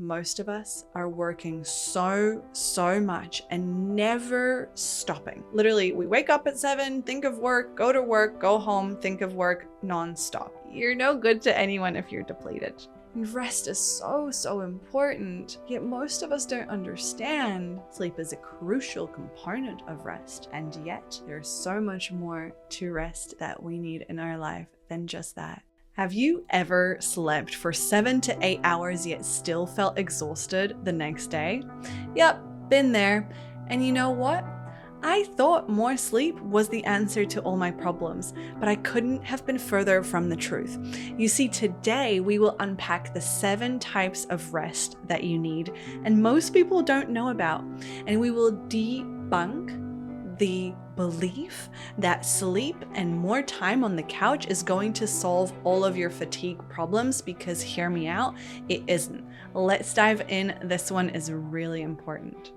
most of us are working so much and never stopping. Literally, we wake up at 7, think of work, go to work, go home, think of work nonstop. You're no good to anyone if you're depleted. And rest is so important, yet most of us don't understand sleep is a crucial component of rest. And yet there's so much more to rest that we need in our life than just that. Have you ever slept for 7 to 8 hours yet still felt exhausted the next day? Yep, been there. And you know what? I thought more sleep was the answer to all my problems, but I couldn't have been further from the truth. You see, today we will unpack the 7 types of rest that you need and most people don't know about. And we will debunk the belief that sleep and more time on the couch is going to solve all of your fatigue problems, because hear me out, it isn't. Let's dive in. This one is really important.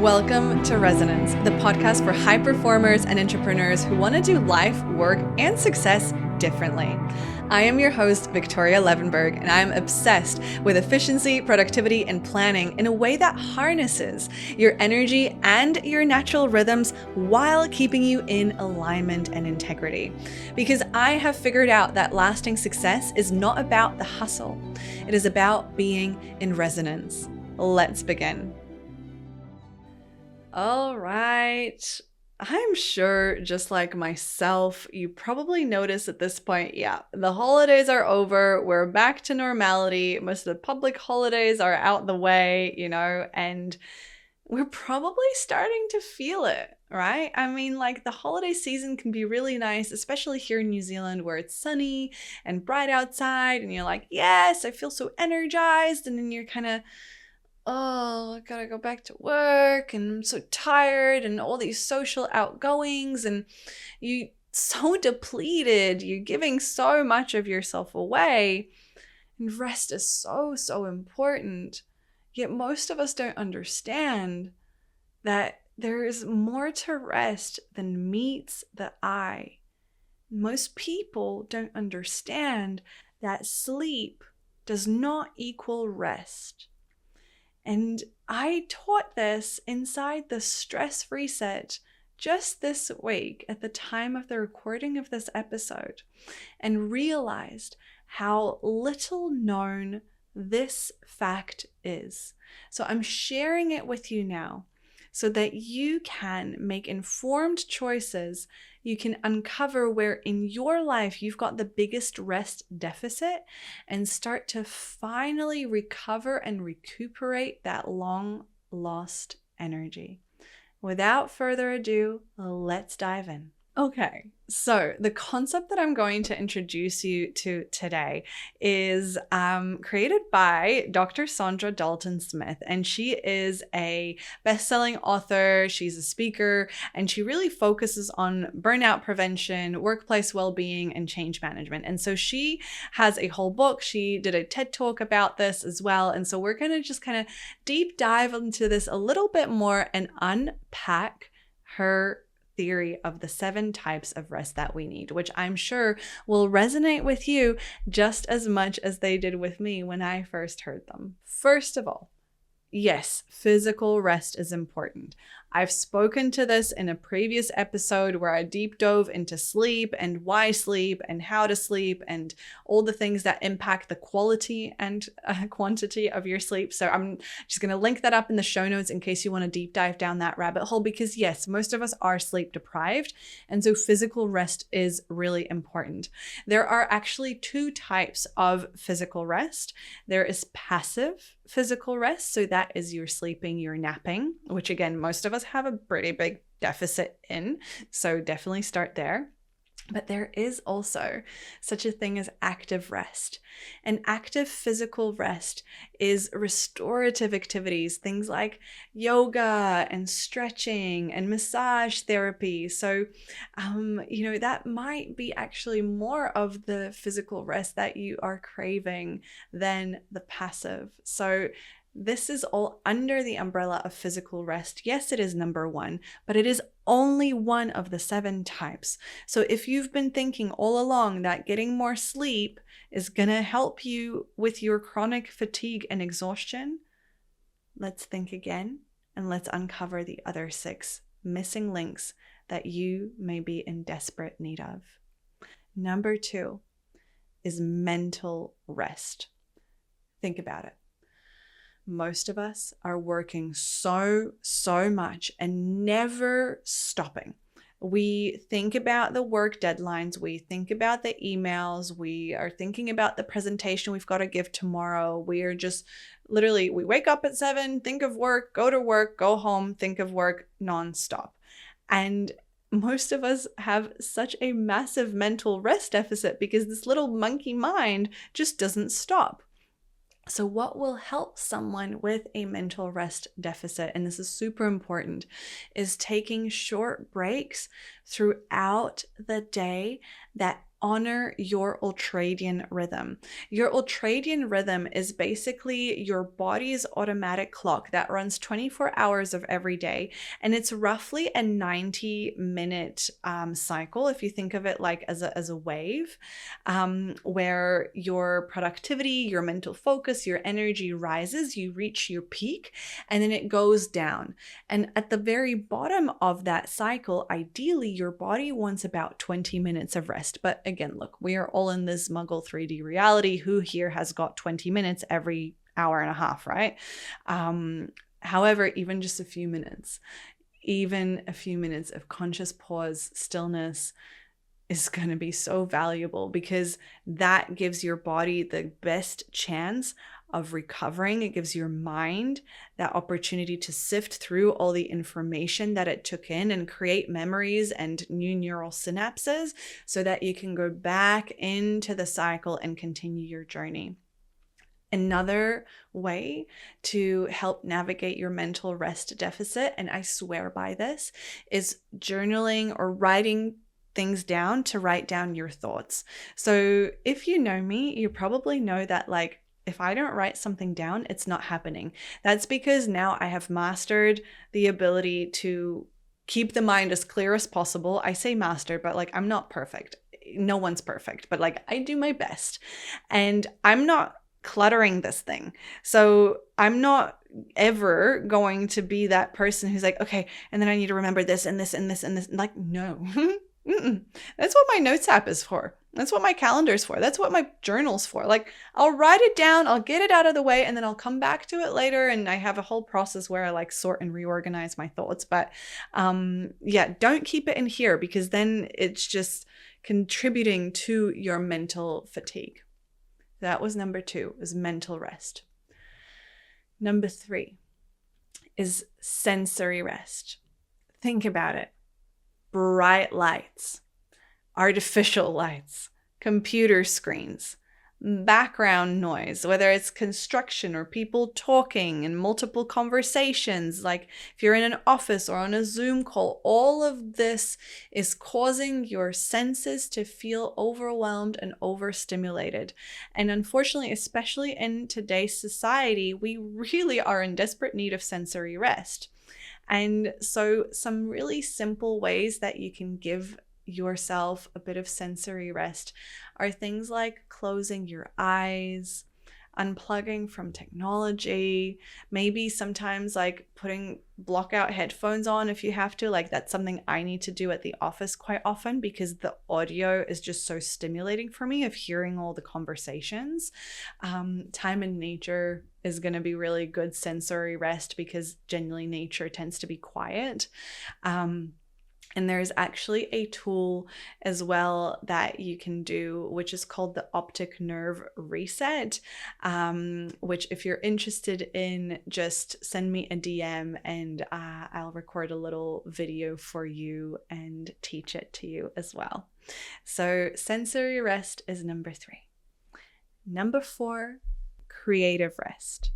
Welcome to Resonance, the podcast for high performers and entrepreneurs who want to do life, work, and success differently. I am your host, Viktoria Levenberg, and I am obsessed with efficiency, productivity, and planning in a way that harnesses your energy and your natural rhythms while keeping you in alignment and integrity. Because I have figured out that lasting success is not about the hustle. It is about being in resonance. Let's begin. All right. I'm sure, just like myself, you probably noticed at this point, the holidays are over. We're back to normality. Most of the public holidays are out the way, and we're probably starting to feel it, right? I mean, like, the holiday season can be really nice, especially here in New Zealand where it's sunny and bright outside and you're like, yes, I feel so energized. And then you're kind of, oh, I gotta go back to work and I'm so tired and all these social outgoings and you so depleted, you're giving so much of yourself away, and rest is so important. Yet most of us don't understand that there is more to rest than meets the eye. Most people don't understand that sleep does not equal rest. And I taught this inside the Stress Reset just this week at the time of the recording of this episode, and realized how little known this fact is. So I'm sharing it with you now so that you can make informed choices. You can uncover where in your life you've got the biggest rest deficit and start to finally recover and recuperate that long lost energy. Without further ado, let's dive in. Okay, so the concept that I'm going to introduce you to today is created by Dr. Saundra Dalton-Smith, and she is a best-selling author, she's a speaker, and she really focuses on burnout prevention, workplace well-being, and change management. And so she has a whole book. She did a TED Talk about this as well. And so we're going to just kind of deep dive into this a little bit more and unpack her theory of the 7 types of rest that we need, which I'm sure will resonate with you just as much as they did with me when I first heard them. First of all, yes, physical rest is important. I've spoken to this in a previous episode where I deep dove into sleep and why sleep and how to sleep and all the things that impact the quality and quantity of your sleep. So I'm just going to link that up in the show notes in case you want to deep dive down that rabbit hole, because yes, most of us are sleep deprived. And so physical rest is really important. There are actually 2 types of physical rest. There is passive physical rest. So that is your sleeping, your napping, which again, most of us have a pretty big deficit in. So definitely start there. But there is also such a thing as active rest. And active physical rest is restorative activities, things like yoga and stretching and massage therapy. So, that might be actually more of the physical rest that you are craving than the passive. So This is all under the umbrella of physical rest. Yes, it is number one, but it is only one of the 7 types. So if you've been thinking all along that getting more sleep is going to help you with your chronic fatigue and exhaustion, let's think again and let's uncover the other 6 missing links that you may be in desperate need of. Number 2 is mental rest. Think about it. Most of us are working so much and never stopping. We think about the work deadlines, we think about the emails, we are thinking about the presentation we've got to give tomorrow. We are just literally, we wake up at 7, think of work, go home, think of work nonstop. And most of us have such a massive mental rest deficit because this little monkey mind just doesn't stop. So what will help someone with a mental rest deficit, and this is super important, is taking short breaks throughout the day that honor your ultradian rhythm. Your ultradian rhythm is basically your body's automatic clock that runs 24 hours of every day. And it's roughly a 90-minute cycle, if you think of it like as a wave, where your productivity, your mental focus, your energy rises, you reach your peak, and then it goes down. And at the very bottom of that cycle, ideally, your body wants about 20 minutes of rest. But again, look, we are all in this muggle 3D reality. Who here has got 20 minutes every hour and a half, right? However, even just a few minutes of conscious pause, stillness is going to be so valuable, because that gives your body the best chance of recovering. It gives your mind that opportunity to sift through all the information that it took in and create memories and new neural synapses so that you can go back into the cycle and continue your journey. Another way to help navigate your mental rest deficit, and I swear by this, is journaling or writing things down to write down your thoughts. So if you know me, you probably know that like, if I don't write something down, it's not happening. That's because now I have mastered the ability to keep the mind as clear as possible. I say mastered, but like, I'm not perfect. No one's perfect, but like, I do my best, and I'm not cluttering this thing. So I'm not ever going to be that person who's like, okay, and then I need to remember this and this and this and this. Like, no. That's what my notes app is for. That's what my calendar is for. That's what my journal's for. Like, I'll write it down, I'll get it out of the way, and then I'll come back to it later. And I have a whole process where I like sort and reorganize my thoughts. But yeah, don't keep it in here, because then it's just contributing to your mental fatigue. That was number 2, is mental rest. Number 3 is sensory rest. Think about it. Bright lights, artificial lights, computer screens, background noise, whether it's construction or people talking and multiple conversations, like if you're in an office or on a Zoom call, all of this is causing your senses to feel overwhelmed and overstimulated. And unfortunately, especially in today's society, we really are in desperate need of sensory rest. And so some really simple ways that you can give yourself a bit of sensory rest are things like closing your eyes, unplugging from technology, maybe sometimes like putting block out headphones on if you have to. Like, that's something I need to do at the office quite often, because the audio is just so stimulating for me of hearing all the conversations. Time in nature is going to be really good sensory rest, because generally nature tends to be quiet. And there's actually a tool as well that you can do, which is called the optic nerve reset, which if you're interested in, just send me a DM and I'll record a little video for you and teach it to you as well. So sensory rest is number 3. Number 4, creative rest.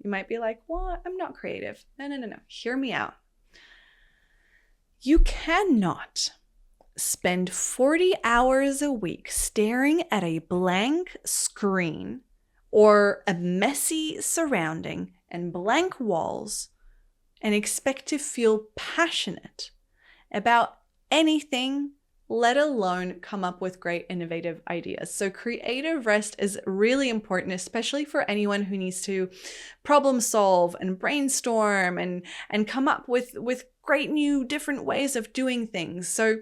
You might be like, what? I'm not creative. No. Hear me out. You cannot spend 40 hours a week staring at a blank screen or a messy surrounding and blank walls and expect to feel passionate about anything, let alone come up with great innovative ideas. So creative rest is really important, especially for anyone who needs to problem solve and brainstorm and come up with great new different ways of doing things. So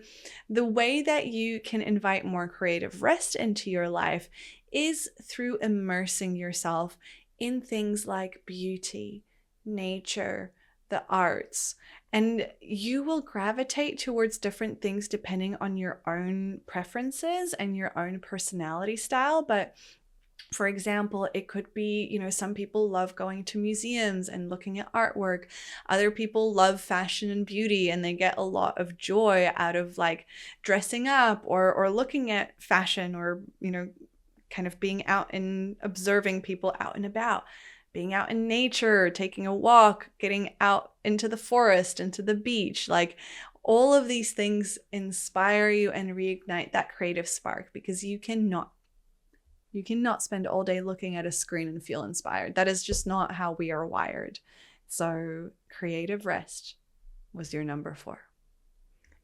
the way that you can invite more creative rest into your life is through immersing yourself in things like beauty, nature, the arts, and you will gravitate towards different things depending on your own preferences and your own personality style. But for example, it could be, some people love going to museums and looking at artwork. Other people love fashion and beauty, and they get a lot of joy out of like dressing up or looking at fashion or, kind of being out and observing people out and about. Being out in nature, taking a walk, getting out into the forest, into the beach, like all of these things inspire you and reignite that creative spark, because you cannot spend all day looking at a screen and feel inspired. That is just not how we are wired. So creative rest was your number 4.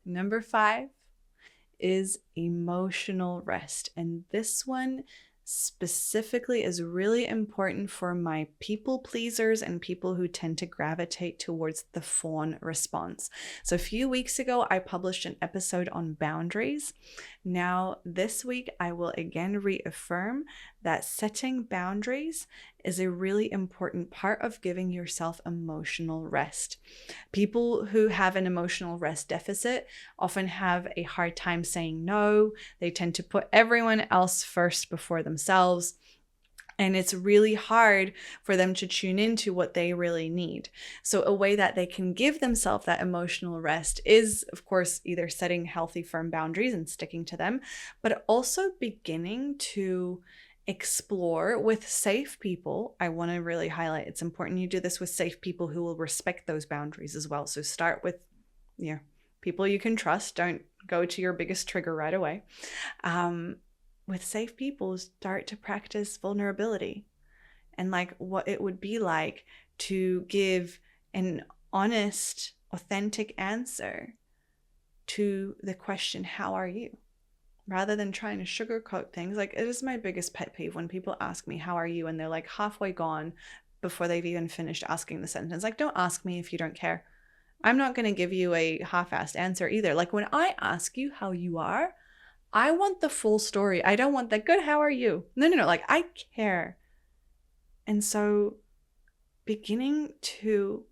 Number 5 is emotional rest. And this one specifically is really important for my people pleasers and people who tend to gravitate towards the fawn response. So a few weeks ago, I published an episode on boundaries. Now, this week, I will again reaffirm that setting boundaries is a really important part of giving yourself emotional rest. People who have an emotional rest deficit often have a hard time saying no. They tend to put everyone else first before themselves. And it's really hard for them to tune into what they really need. So a way that they can give themselves that emotional rest is, of course, either setting healthy, firm boundaries and sticking to them, but also beginning to explore with safe people. I want to really highlight it's important you do this with safe people who will respect those boundaries as well. So start with people you can trust. Don't go to your biggest trigger right away. With safe people, start to practice vulnerability and like what it would be like to give an honest, authentic answer to the question, how are you? Rather than trying to sugarcoat things. Like, it is my biggest pet peeve when people ask me, how are you? And they're like halfway gone before they've even finished asking the sentence. Like, don't ask me if you don't care. I'm not going to give you a half-assed answer either. Like, when I ask you how you are, I want the full story. I don't want the good, how are you? No. Like, I care. And so beginning to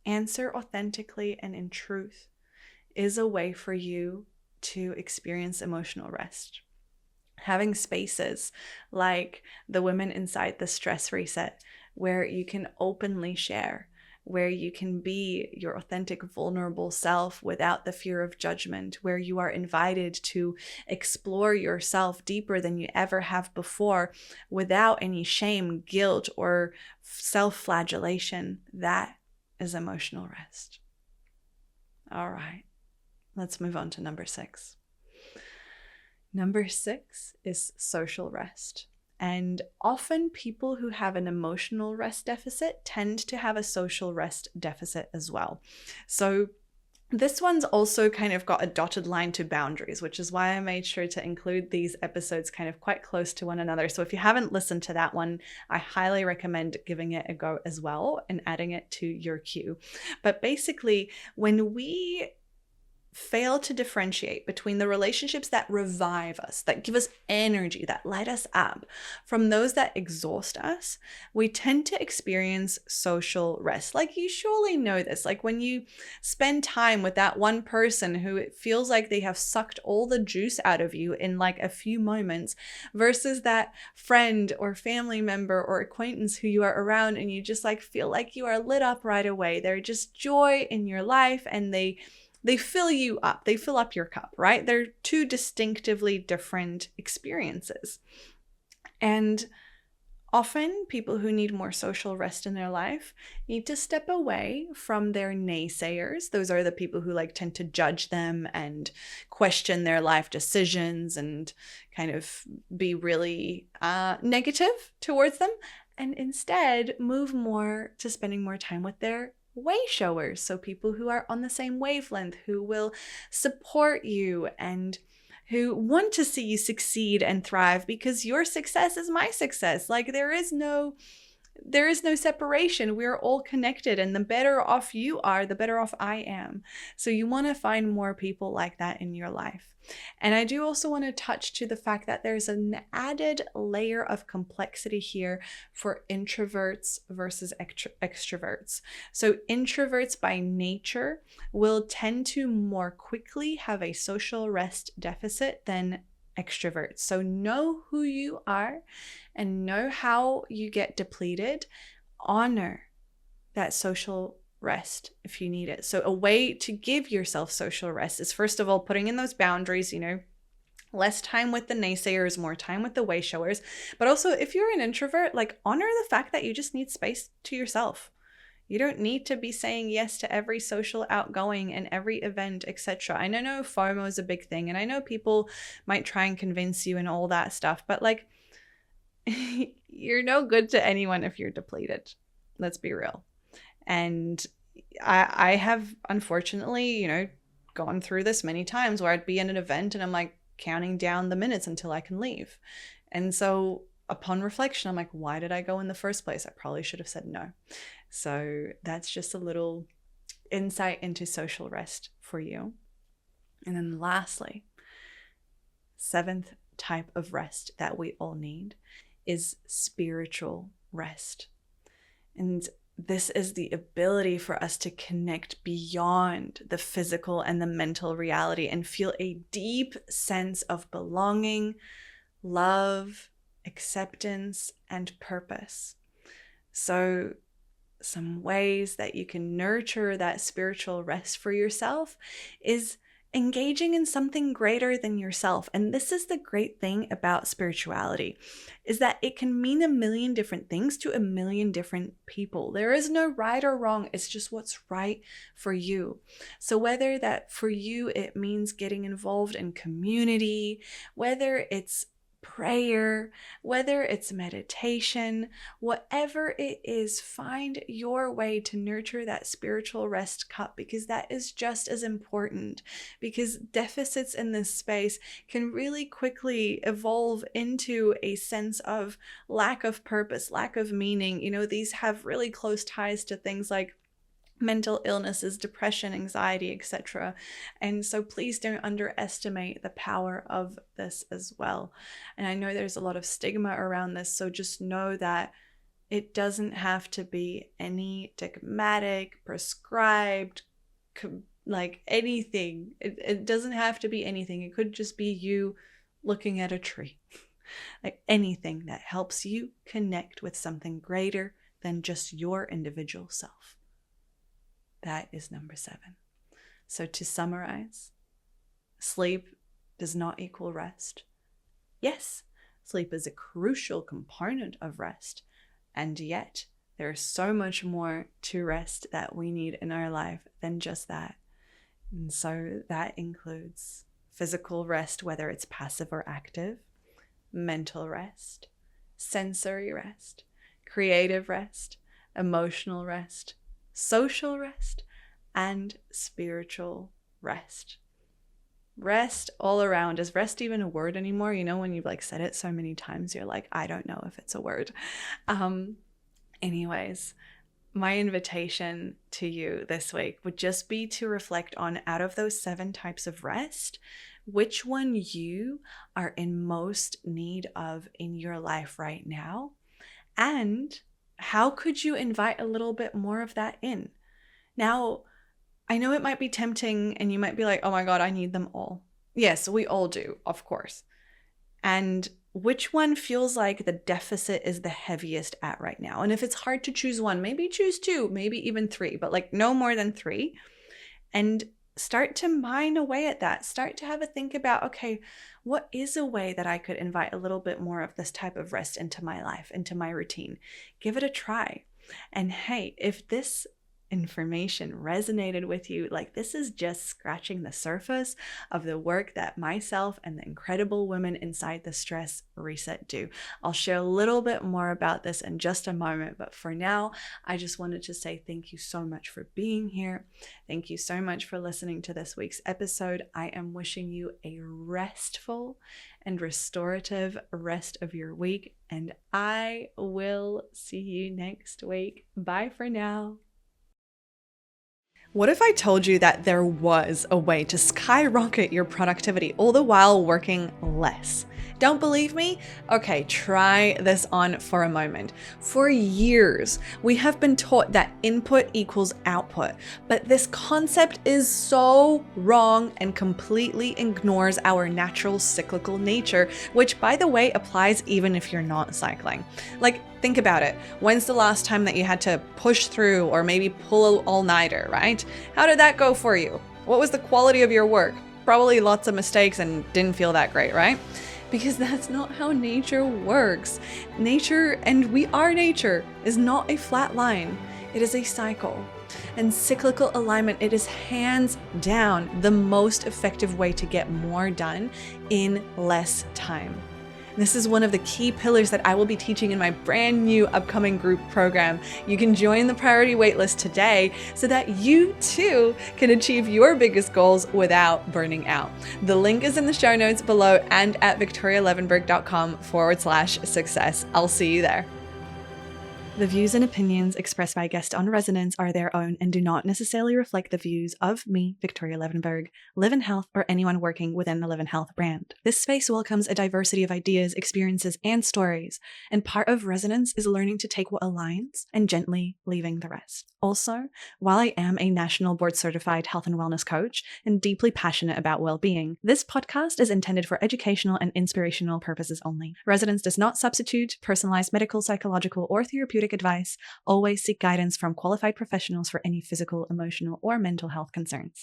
answer authentically and in truth is a way for you to experience emotional rest. Having spaces like the Women Inside the Stress Reset, where you can openly share, where you can be your authentic, vulnerable self without the fear of judgment, where you are invited to explore yourself deeper than you ever have before without any shame, guilt, or self-flagellation. That is emotional rest. All right, let's move on to number 6. Number 6 is social rest. And often people who have an emotional rest deficit tend to have a social rest deficit as well. So this one's also kind of got a dotted line to boundaries, which is why I made sure to include these episodes kind of quite close to one another. So if you haven't listened to that one, I highly recommend giving it a go as well and adding it to your queue. But basically, when we fail to differentiate between the relationships that revive us, that give us energy, that light us up, from those that exhaust us, we tend to experience social rest. Like, you surely know this. Like, when you spend time with that one person who it feels like they have sucked all the juice out of you in like a few moments, versus that friend or family member or acquaintance who you are around and you just like feel like you are lit up right away. They're just joy in your life, and they fill you up. They fill up your cup, right? They're two distinctively different experiences. And Often, people who need more social rest in their life need to step away from their naysayers. Those are the people who like tend to judge them and question their life decisions and kind of be really negative towards them, and instead move more to spending more time with their way showers. So people who are on the same wavelength, who will support you and who want to see you succeed and thrive, because your success is my success. Like there is no separation. We're all connected, and the better off you are, the better off I am. So you want to find more people like that in your life. And I do also want to touch to the fact that there's an added layer of complexity here for introverts versus extroverts. So introverts by nature will tend to more quickly have a social rest deficit than extroverts. So know who you are and know how you get depleted. Honor that social rest if you need it. So a way to give yourself social rest is, first of all, putting in those boundaries, less time with the naysayers, more time with the way showers. But also, if you're an introvert, like honor the fact that you just need space to yourself. You don't need to be saying yes to every social outgoing and every event, etc. I know FOMO is a big thing, and I know people might try and convince you and all that stuff, but like you're no good to anyone if you're depleted. Let's be real. And I have unfortunately, gone through this many times where I'd be in an event and I'm like counting down the minutes until I can leave. And so upon reflection, I'm like, why did I go in the first place? I probably should have said no. So that's just a little insight into social rest for you. And then lastly, 7th type of rest that we all need is spiritual rest. And this is the ability for us to connect beyond the physical and the mental reality and feel a deep sense of belonging, love, acceptance, and purpose. So some ways that you can nurture that spiritual rest for yourself is engaging in something greater than yourself. And this is the great thing about spirituality, is that it can mean a million different things to a million different people. There is no right or wrong. It's just what's right for you. So whether that for you, it means getting involved in community, whether it's prayer, whether it's meditation, whatever it is, find your way to nurture that spiritual rest cup, because that is just as important, because deficits in this space can really quickly evolve into a sense of lack of purpose, lack of meaning. These have really close ties to things like mental illnesses, depression, anxiety, etc. And so please don't underestimate the power of this as well. And I know there's a lot of stigma around this, so just know that it doesn't have to be any dogmatic, prescribed, like anything. It doesn't have to be anything. It could just be you looking at a tree. Like anything that helps you connect with something greater than just your individual self. That is number 7. So to summarize, sleep does not equal rest. Yes, sleep is a crucial component of rest, and yet there is so much more to rest that we need in our life than just that. And so that includes physical rest, whether it's passive or active, mental rest, sensory rest, creative rest, emotional rest, social rest, and spiritual rest. Rest all around. Is rest even a word anymore? When you've said it so many times, you're like, I don't know if it's a word. Anyways, my invitation to you this week would just be to reflect on, out of those 7 types of rest, which one you are in most need of in your life right now, and how could you invite a little bit more of that in? Now, I know it might be tempting and you might be like, oh my God, I need them all. Yes, we all do, of course. And which one feels like the deficit is the heaviest at right now? And if it's hard to choose one, maybe choose 2, maybe even 3, but no more than 3. And start to mine away at that. Start to have a think about, okay, what is a way that I could invite a little bit more of this type of rest into my life, into my routine? Give it a try. And hey, if this information resonated with you, like this is just scratching the surface of the work that myself and the incredible women inside the Stress Reset do. I'll share a little bit more about this in just a moment, but for now, I just wanted to say thank you so much for being here. Thank you so much for listening to this week's episode. I am wishing you a restful and restorative rest of your week, and I will see you next week. Bye for now. What if I told you that there was a way to skyrocket your productivity all the while working less? Don't believe me? Okay, try this on for a moment. For years, we have been taught that input equals output, but this concept is so wrong and completely ignores our natural cyclical nature, which, by the way, applies even if you're not cycling. Like, think about it. When's the last time that you had to push through or maybe pull an all-nighter, right? How did that go for you? What was the quality of your work? Probably lots of mistakes and didn't feel that great, right? Because that's not how nature works. Nature, and we are nature, is not a flat line. It is a cycle. And cyclical alignment, it is hands down the most effective way to get more done in less time. This is one of the key pillars that I will be teaching in my brand new upcoming group program. You can join the priority waitlist today so that you too can achieve your biggest goals without burning out. The link is in the show notes below and at viktorialevenberg.com/success. I'll see you there. The views and opinions expressed by guests on Resonance are their own and do not necessarily reflect the views of me, Viktoria Levenberg, Live in Health, or anyone working within the Live in Health brand. This space welcomes a diversity of ideas, experiences, and stories, and part of Resonance is learning to take what aligns and gently leaving the rest. Also, while I am a national board certified health and wellness coach and deeply passionate about well-being, this podcast is intended for educational and inspirational purposes only. Resonance does not substitute personalized medical, psychological, or therapeutic advice. Always seek guidance from qualified professionals for any physical, emotional, or mental health concerns.